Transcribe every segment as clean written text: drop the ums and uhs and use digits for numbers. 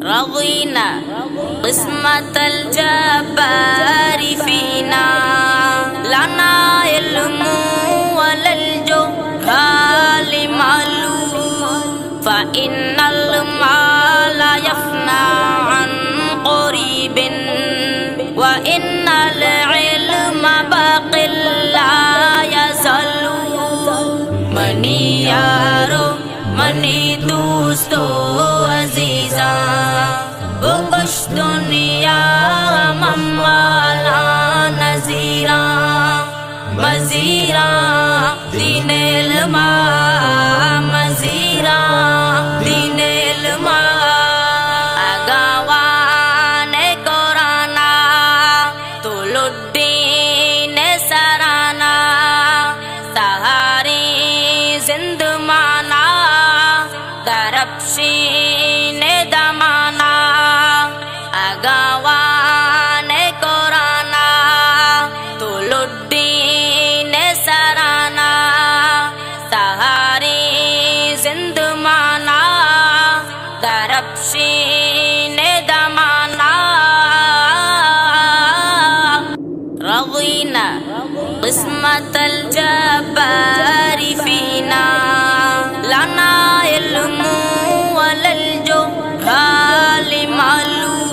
रज़ीना क़िस्मतल जब्बारि फ़ीना लना इल्मु वलल जुहालि मालूम फ़इन्नल माला यफ़ना अन क़रीबिन व इन्नल इल्मा बाक़िल ला यज़लु। मनी यारो मनी दोस्तो अज़ीज़ा बुकुश दुनिया मम्माला नज़ीरा मज़ीरा दीनिल मा मज़ीरा दीनिल मा अगवाने कुराना तुलुद्दीन सराना सहारी जिंदमाना दरबशीन दमाना अगवाने कुराना तुलुद्दीन सराना सहारी जिंदमाना दरबशीन दमाना। रज़ीना क़िस्मतल जब्बारि फ़ीना लना इल्मु वलल जुहालि मालूम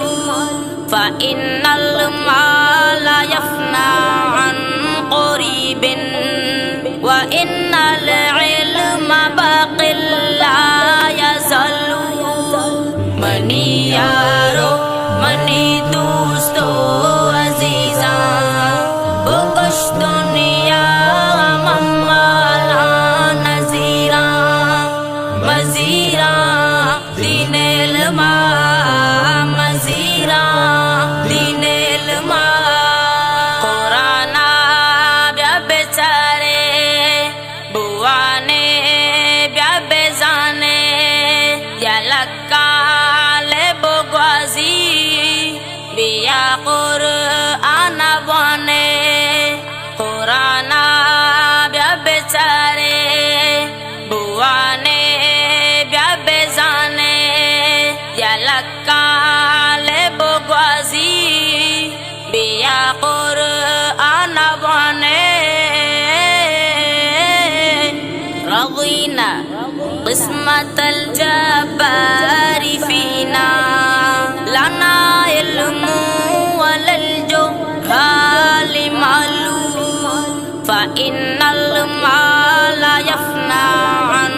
फ़इन्नल माला यफ़ना अन क़रीबिन व इन्नल इल्मा बाक़िल ला यज़लु। मनी यारो मनी दोस्तो अज़ीज़ा बुकुश दुनिया मम्माला नज़ीरा मज़ीरा दीनिल मा मज़ीरा दीनिल मा कुराना ब्या बेचारे बुआने ब्या बेजाने या लक्काले बोगवाजी बिया कुरान बने कुराना ब्या बेचारे बुआने ब्या बेजाने या लक्काले बोगवाजी बिया कुरान बने। रज़ीना क़िस्मतल जब्बारि फ़ीना लना इल्मु वलल जुहालि मालूम फ़इन्नल माला यफ़ना अन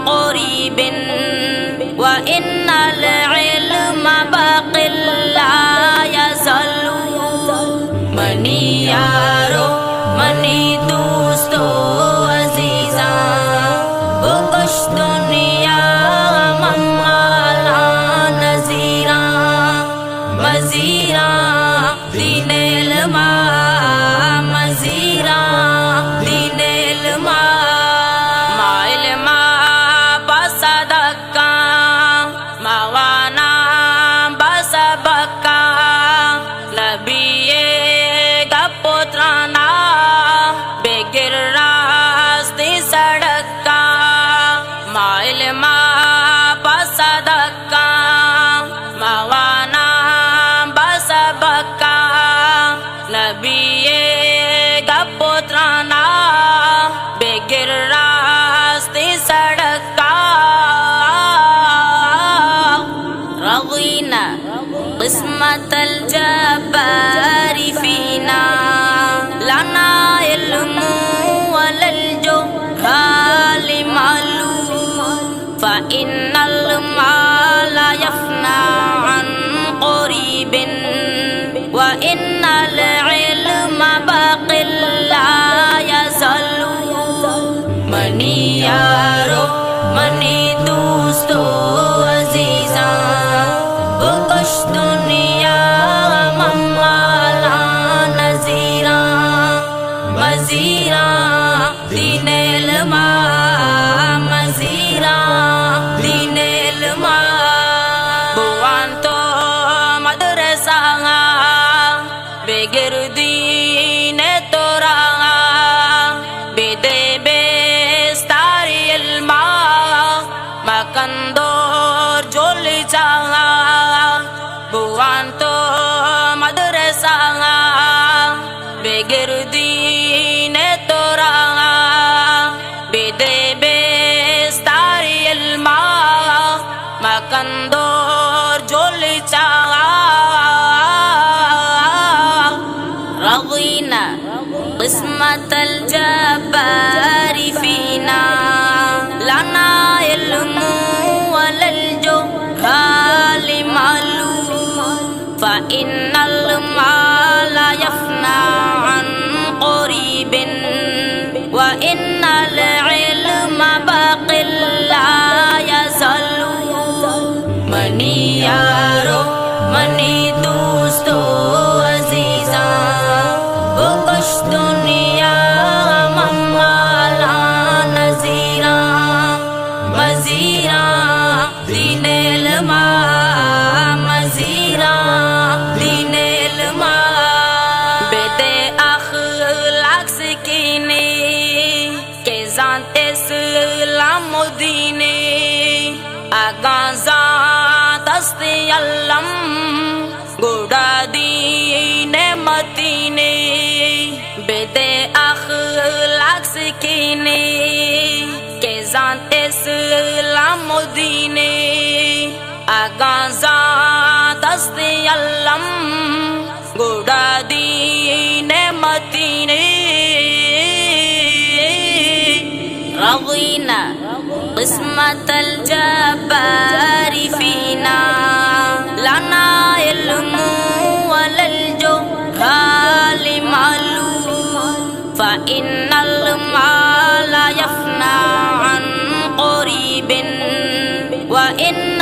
क़रीबिन व इन्नल इल्मा बाक़िल ला यज़लु। मनी यारो मनी दोस्तो अज़ीज़ा बुकुश दुनिया मम्माला नज़ीरा मज़ीरा दीनिल मा मज़ीरा दीनिल मा। माइल मा बसदका मवाना बसबका नबिये गा पुत्राना बेगिर रास्ते सड़का माइल मा बसदका मवाना बसबका नबिये गा पुत्राना बेगिर रास्ते सड़का। रज़ीना क़िस्मतल जब्बारि फ़ीना लना इल्मु वलल जुहालि मालूम फ़इन्नल माला यफ़ना अन क़रीबिन व इन्नल इल्मा बाक़िल ला यज़लु। मनी यारो मनी दोस्तो अज़ीज़ा बुकुश दुनिया मम्माला नज़ीरा मज़ीरा दीनिल मा मज़ीरा दीनिल Makandor jolicha Radina قسمة الجبار فينا لنا علم ولا الجهال معلوم فإن المال يفنى عن قريب وإن العلم باق لا يزال مني यारो मनी दोस्तों अजीजा बकश दुनिया मम्माला नजीरा मजीरा दीनेल मा मजीरा दीनेल मा बेदे अखलाक सकीने के जानते सलामुद्दीने आगाज़ा दस्ते अल्लम गुड़ा दीने मदीने बेदे अखलाक सकीने के जानते सलामुद्दीने आगाज़ा दस्ते अल्लम गुड़ा दीने मदीने रज़ीना قسمة الجبار فينا لنا علم ولا الجهال معلوم فإن المال يفنى عن قريب وإن